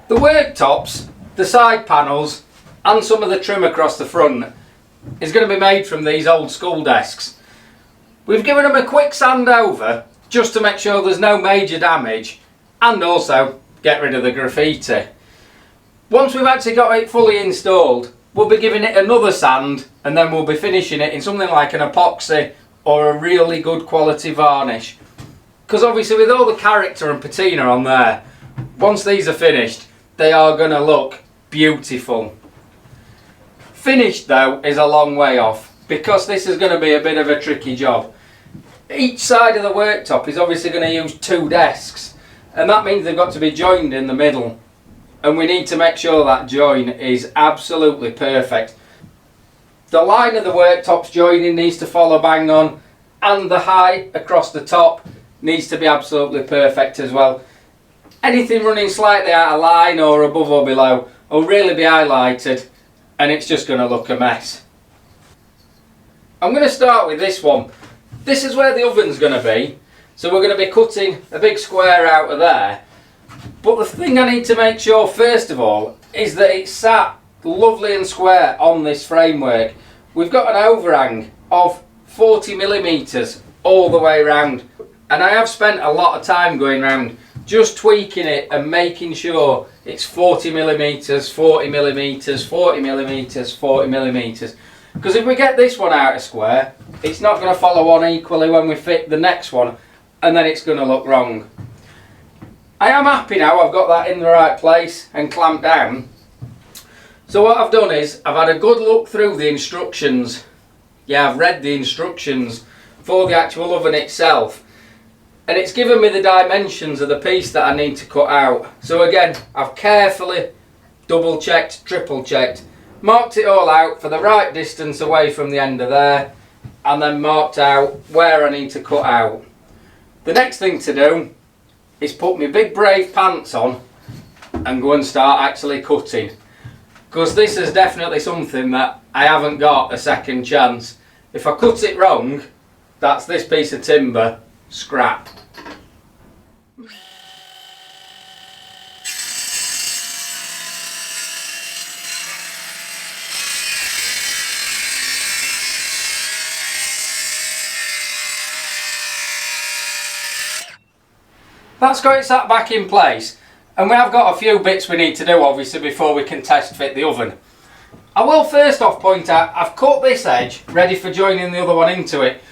The worktops, the side panels and some of the trim across the front is going to be made from these old school desks. We've given them a quick sand over just to make sure there's no major damage and also get rid of the graffiti. Once we've actually got it fully installed, we'll be giving it another sand and then we'll be finishing it in something like an epoxy or a really good quality varnish. Because obviously with all the character and patina on there, once these are finished, they are going to look beautiful. Finished though is a long way off because this is going to be a bit of a tricky job. Each side of the worktop is obviously going to use 2 desks and that means they've got to be joined in the middle. And we need to make sure that join is absolutely perfect. The line of the worktops joining needs to follow bang on and the height across the top needs to be absolutely perfect as well. Anything running slightly out of line or above or below will really be highlighted and it's just going to look a mess. I'm going to start with this one. This is where the oven's going to be, so we're going to be cutting a big square out of there. But the thing I need to make sure first of all is that it's sat lovely and square on this framework. We've got an overhang of 40mm all the way around and I have spent a lot of time going around just tweaking it and making sure it's 40mm, 40mm, 40mm, 40mm. Because if we get this one out of square, it's not going to follow on equally when we fit the next one and then it's going to look wrong. I am happy now I've got that in the right place and clamped down. So what I've done is I've had a good look through the instructions. Yeah, I've read the instructions for the actual oven itself. And it's given me the dimensions of the piece that I need to cut out. So again, I've carefully double checked, triple checked, marked it all out for the right distance away from the end of there, and then marked out where I need to cut out. The next thing to do is put my big brave pants on and go and start actually cutting. Because this is definitely something that I haven't got a second chance. If I cut it wrong, that's this piece of timber, scrap. That's got it sat back in place and we have got a few bits we need to do obviously before we can test fit the oven. I will first off point out I've cut this edge ready for joining the other one into it,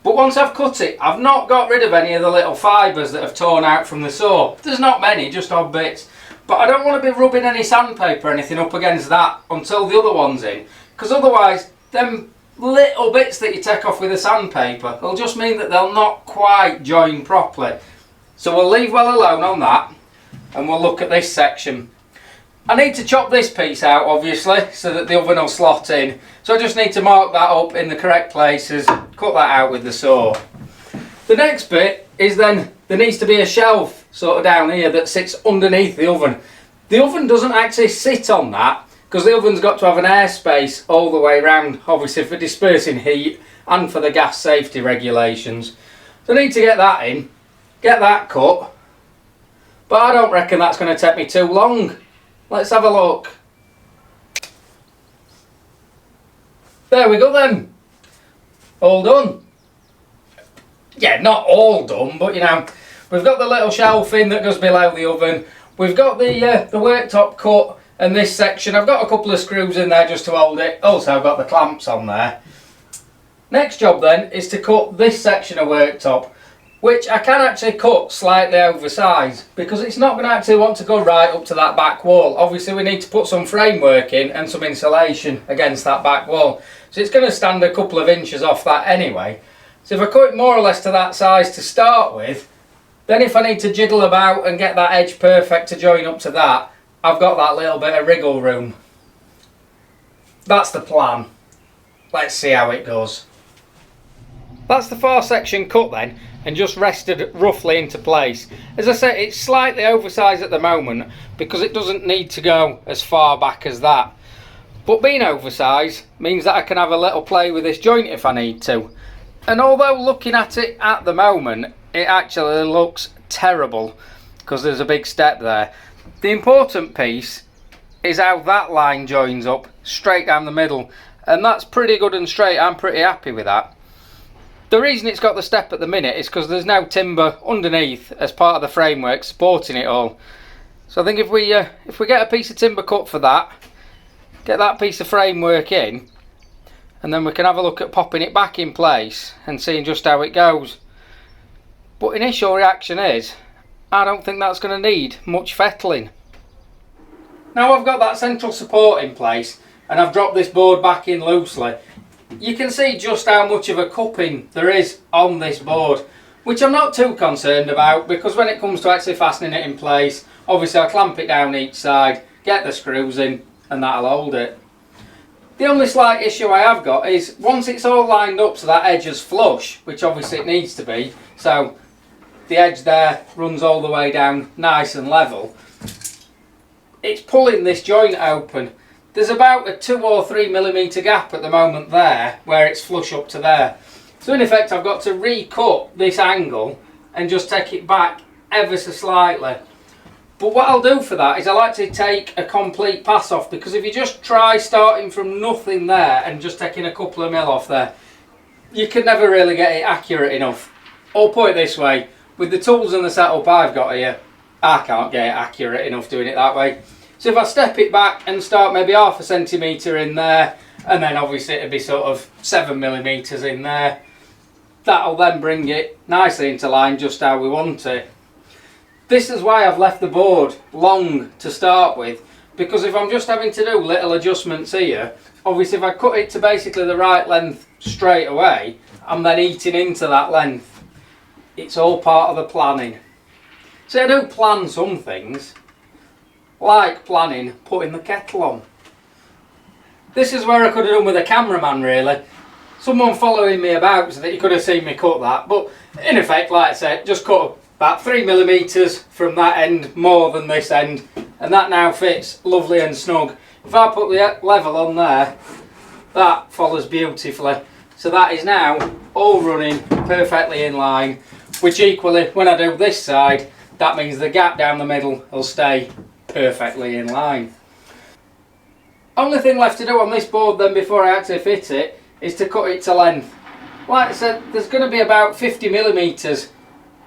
but once I've cut it I've not got rid of any of the little fibres that have torn out from the saw. There's not many, just odd bits, but I don't want to be rubbing any sandpaper or anything up against that until the other one's in, because otherwise them little bits that you take off with the sandpaper will just mean that they'll not quite join properly. So we'll leave well alone on that and we'll look at this section. I need to chop this piece out obviously so that the oven will slot in. So I just need to mark that up in the correct places, cut that out with the saw. The next bit is then there needs to be a shelf sort of down here that sits underneath the oven. The oven doesn't actually sit on that because the oven's got to have an airspace all the way around, obviously for dispersing heat and for the gas safety regulations. So I need to get that in. Get that cut, but I don't reckon that's going to take me too long. Let's have a look. There we go then. All done. Yeah, not all done, but you know, we've got the little shelving that goes below the oven. We've got the worktop cut and this section. I've got a couple of screws in there just to hold it. Also, I've got the clamps on there. Next job then is to cut this section of worktop, which I can actually cut slightly oversized because it's not going to actually want to go right up to that back wall. Obviously we need to put some framework in and some insulation against that back wall. So it's going to stand a couple of inches off that anyway. So if I cut it more or less to that size to start with, then if I need to jiggle about and get that edge perfect to join up to that, I've got that little bit of wriggle room. That's the plan. Let's see how it goes. That's the far section cut then, and just rested roughly into place. As I say, it's slightly oversized at the moment because it doesn't need to go as far back as that. But being oversized means that I can have a little play with this joint if I need to. And although looking at it at the moment, it actually looks terrible because there's a big step there. The important piece is how that line joins up straight down the middle, and that's pretty good and straight. I'm pretty happy with that. The reason it's got the step at the minute is because there's now timber underneath as part of the framework supporting it all. So I think if we get a piece of timber cut for that, get that piece of framework in, and then we can have a look at popping it back in place and seeing just how it goes. But initial reaction is, I don't think that's going to need much fettling. Now I've got that central support in place and I've dropped this board back in loosely, you can see just how much of a cupping there is on this board, which I'm not too concerned about, because when it comes to actually fastening it in place, obviously I'll clamp it down each side, get the screws in, and that'll hold it. The only slight issue I have got is once it's all lined up so that edge is flush, which obviously it needs to be, so the edge there runs all the way down nice and level, it's pulling this joint open. There's about a 2 or 3 millimetre gap at the moment there where it's flush up to there. So in effect I've got to recut this angle and just take it back ever so slightly. But what I'll do for that is I'll actually take a complete pass off, because if you just try starting from nothing there and just taking a couple of mil off there, you can never really get it accurate enough. Or put it this way, with the tools and the setup I've got here, I can't get it accurate enough doing it that way. So if I step it back and start maybe half a centimetre in there, and then obviously it'll be sort of 7 millimetres in there, that'll then bring it nicely into line just how we want it. This is why I've left the board long to start with, because if I'm just having to do little adjustments here, obviously if I cut it to basically the right length straight away, I'm then eating into that length. It's all part of the planning. So I do plan some things, like planning putting the kettle on. This is where I could have done with a cameraman really. Someone following me about so that you could have seen me cut that, but in effect, like I said, just cut about 3 millimetres from that end more than this end, and that now fits lovely and snug. If I put the level on there, that follows beautifully. So that is now all running perfectly in line, which equally when I do this side, that means the gap down the middle will stay perfectly in line. Only thing left to do on this board then before I actually fit it is to cut it to length. Like I said, there's going to be about 50 millimetres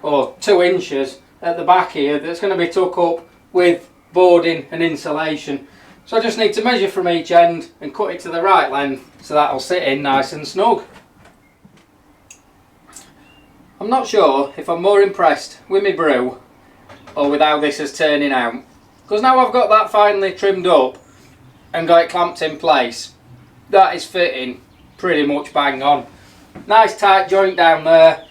or 2 inches at the back here that's going to be took up with boarding and insulation. So I just need to measure from each end and cut it to the right length so that'll sit in nice and snug. I'm not sure if I'm more impressed with my brew or with how this is turning out, because now I've got that finely trimmed up and got it clamped in place, that is fitting pretty much bang on. Nice tight joint down there,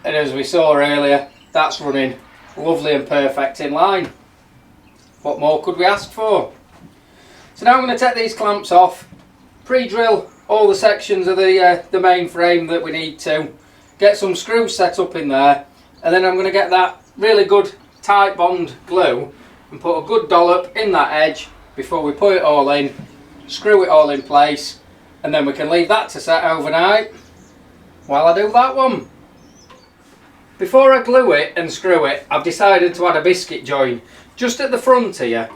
and as we saw earlier, that's running lovely and perfect in line. What more could we ask for? So now I'm going to take these clamps off, pre-drill all the sections of the main frame that we need to, get some screws set up in there, and then I'm going to get that really good tight bond glue and put a good dollop in that edge before we put it all in, screw it all in place, and then we can leave that to set overnight while I do that one. Before I glue it and screw it, I've decided to add a biscuit joint just at the front here.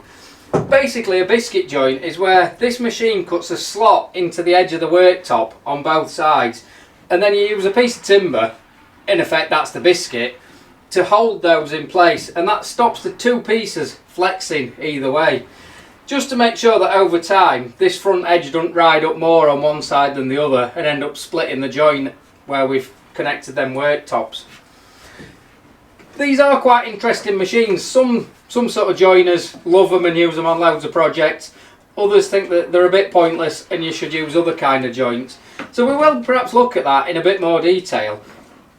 Basically a biscuit joint is where this machine cuts a slot into the edge of the worktop on both sides, and then you use a piece of timber, in effect that's the biscuit, to hold those in place, and that stops the 2 pieces flexing either way, just to make sure that over time this front edge doesn't ride up more on one side than the other and end up splitting the joint where we've connected them worktops. These are quite interesting machines. Some sort of joiners love them and use them on loads of projects. Others think that they're a bit pointless and you should use other kind of joints. So we will perhaps look at that in a bit more detail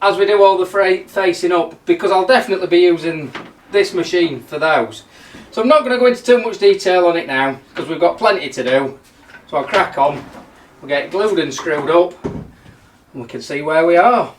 as we do all the facing up, because I'll definitely be using this machine for those. So I'm not going to go into too much detail on it now because we've got plenty to do. So I'll crack on, we'll get it glued and screwed up and we can see where we are.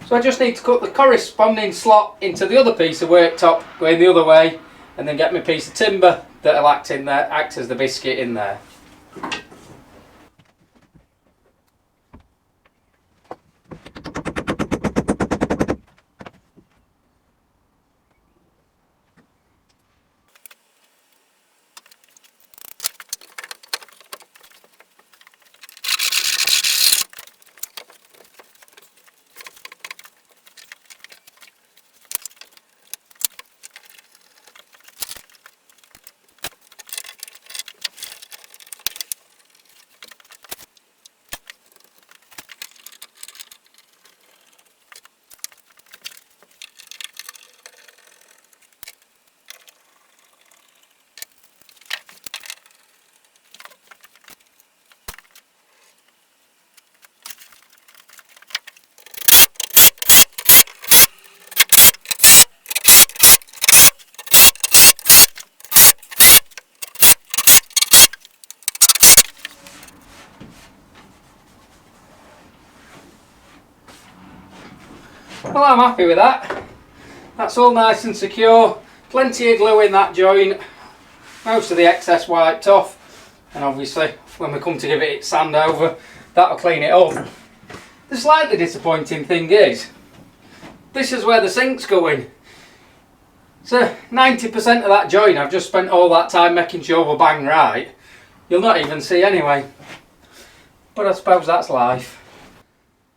So I just need to cut the corresponding slot into the other piece of worktop going the other way, and then get my piece of timber that'll act as the biscuit in there. Well, I'm happy with that. That's all nice and secure. Plenty of glue in that joint. Most of the excess wiped off. And obviously, when we come to give it its sand over, that'll clean it up. The slightly disappointing thing is, this is where the sink's going. So 90% of that joint I've just spent all that time making sure we're bang right. You'll not even see anyway. But I suppose that's life.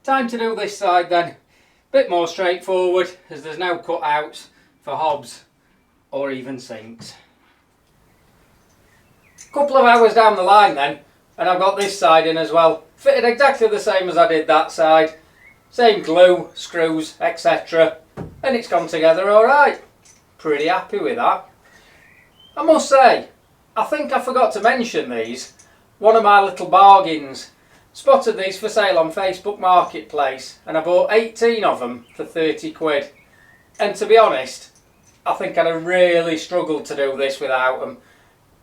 Time to do this side then. Bit more straightforward, as there's no cutouts for hobs or even sinks. Couple of hours down the line then, and I've got this side in as well. Fitted exactly the same as I did that side. Same glue, screws, etc. And it's gone together alright. Pretty happy with that. I must say, I think I forgot to mention these. One of my little bargains. Spotted these for sale on Facebook Marketplace and I bought 18 of them for 30 quid. And to be honest, I think I'd have really struggled to do this without them.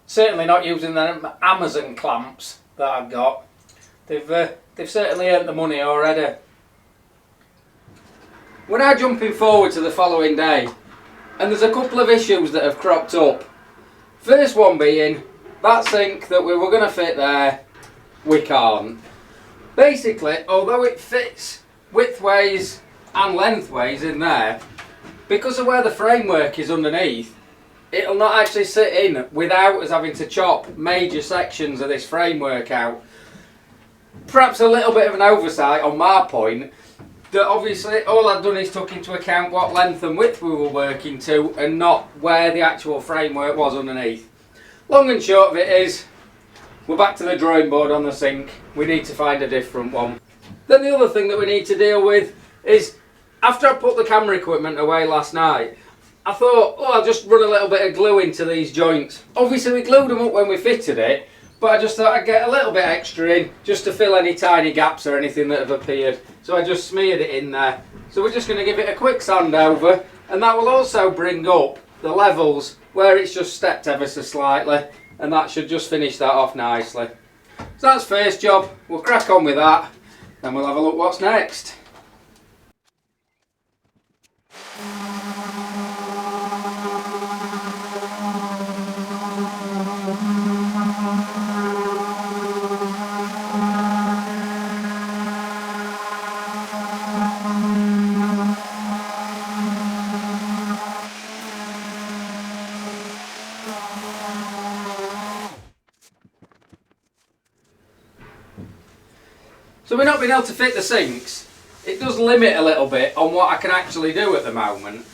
Certainly not using the Amazon clamps that I've got. They've certainly earned the money already. We're now jumping forward to the following day, and there's a couple of issues that have cropped up. First one being, that sink that we were going to fit there, we can't. Basically, although it fits widthways and lengthways in there, because of where the framework is underneath, it'll not actually sit in without us having to chop major sections of this framework out. Perhaps a little bit of an oversight on my point, that obviously all I've done is took into account what length and width we were working to and not where the actual framework was underneath. Long and short of it is, we're back to the drawing board on the sink. We need to find a different one. Then the other thing that we need to deal with is, after I put the camera equipment away last night, I thought, oh, I'll just run a little bit of glue into these joints. Obviously we glued them up when we fitted it, but I just thought I'd get a little bit extra in just to fill any tiny gaps or anything that have appeared. So I just smeared it in there. So we're just going to give it a quick sand over, and that will also bring up the levels where it's just stepped ever so slightly, and that should just finish that off nicely. So that's first job. We'll crack on with that and we'll have a look what's next. So we're not being able to fit the sinks. It does limit a little bit on what I can actually do at the moment.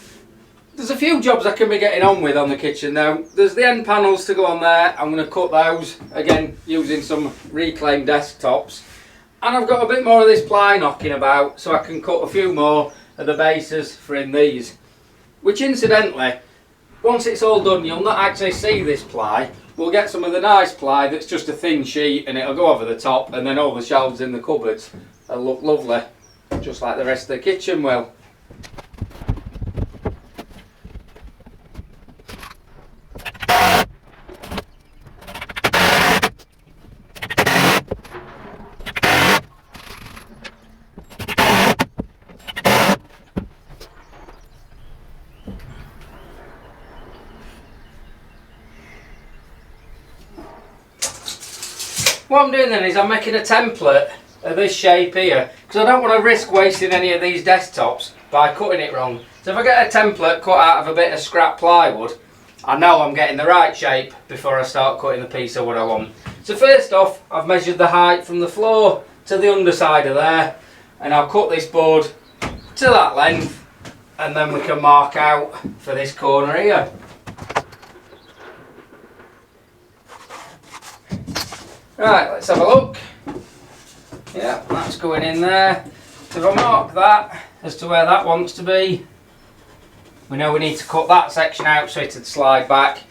There's a few jobs I can be getting on with on the kitchen though. There's the end panels to go on there. I'm going to cut those, again using some reclaimed desktops. And I've got a bit more of this ply knocking about, so I can cut a few more of the bases for in these. Which incidentally, once it's all done, you'll not actually see this ply. We'll get some of the nice ply that's just a thin sheet and it'll go over the top, and then all the shelves in the cupboards will look lovely, just like the rest of the kitchen will. What I'm doing then is I'm making a template of this shape here, because I don't want to risk wasting any of these desktops by cutting it wrong. So if I get a template cut out of a bit of scrap plywood, I know I'm getting the right shape before I start cutting the piece of wood I want. So first off, I've measured the height from the floor to the underside of there, and I'll cut this board to that length, and then we can mark out for this corner here. Right, let's have a look. Yeah, that's going in there. So if I mark that as to where that wants to be, we know we need to cut that section out so it'd slide back.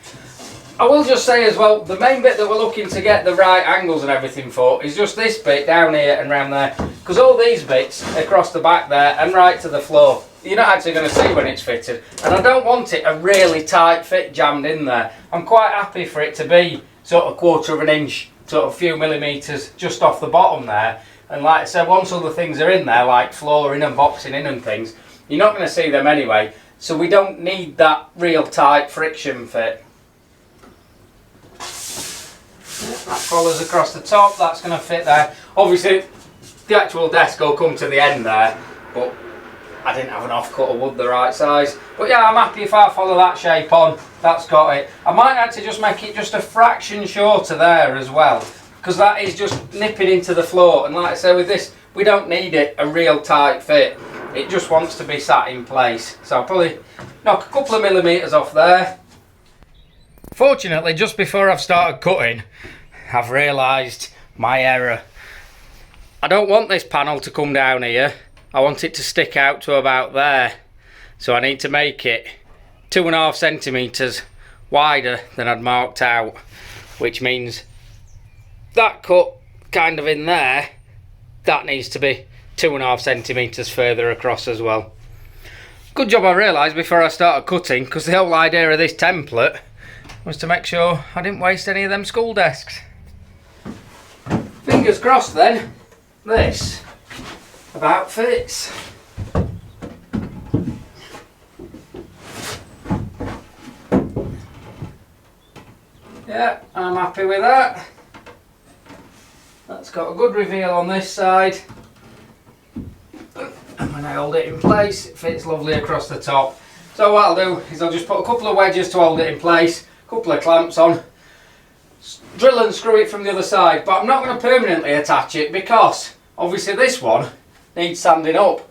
I will just say as well, the main bit that we're looking to get the right angles and everything for is just this bit down here and round there, because all these bits across the back there and right to the floor, you're not actually going to see when it's fitted, and I don't want it a really tight fit jammed in there. I'm quite happy for it to be sort of 1/4 of an inch, sort of a few millimetres just off the bottom there. And like I said, once all the things are in there, like flooring and boxing in and things, You're not going to see them anyway, so we don't need that real tight friction fit. That follows across the top, that's going to fit there. Obviously the actual desk will come to the end there, but I didn't have an off-cut of wood the right size. But yeah, I'm happy if I follow that shape on. That's got it. I might actually just make it just a fraction shorter there as well, because that is just nipping into the floor. And like I say, with this, we don't need it a real tight fit. It just wants to be sat in place. So I'll probably knock a couple of millimetres off there. Fortunately, just before I've started cutting, I've realised my error. I don't want this panel to come down here. I want it to stick out to about there. So I need to make it 2.5 centimetres wider than I'd marked out, which means that cut kind of in there, that needs to be 2.5 centimetres further across as well. Good job I realised before I started cutting, because the whole idea of this template was to make sure I didn't waste any of them school desks. Fingers crossed then, this about fits. Yeah, I'm happy with that. That's got a good reveal on this side. And when I hold it in place, it fits lovely across the top. So what I'll do is I'll just put a couple of wedges to hold it in place, a couple of clamps on, drill and screw it from the other side, but I'm not going to permanently attach it because obviously this one needs sanding up.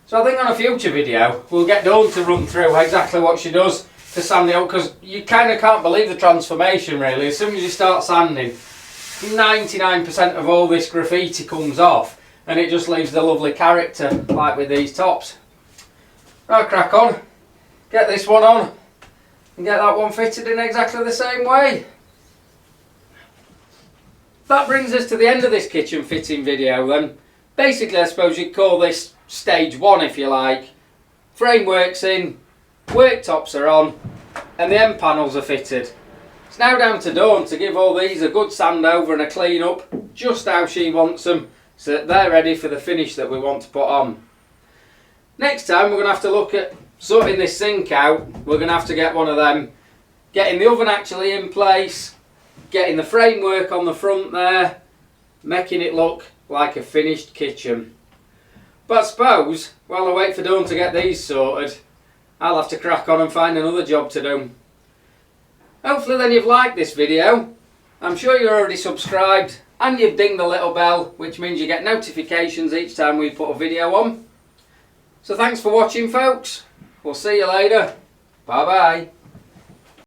So I think on a future video we'll get Dawn to run through exactly what she does to sand it up, because you kind of can't believe the transformation really. As soon as you start sanding, 99% of all this graffiti comes off and it just leaves the lovely character like with these tops. Right, crack on, get this one on and get that one fitted in exactly the same way. That brings us to the end of this kitchen fitting video then. Basically I suppose you'd call this stage 1 if you like. Framework's in, worktops are on and the end panels are fitted. It's now down to Dawn to give all these a good sand over and a clean up, just how she wants them, so that they're ready for the finish that we want to put on. Next time we're going to have to look at sorting this sink out. We're going to have to get one of them, getting the oven actually in place, getting the framework on the front there, making it look like a finished kitchen. But I suppose while I wait for Dawn to get these sorted, I'll have to crack on and find another job to do. Hopefully then you've liked this video. I'm sure you're already subscribed and you've dinged the little bell, which means you get notifications each time we put a video on. So thanks for watching folks. We'll see you later. Bye bye.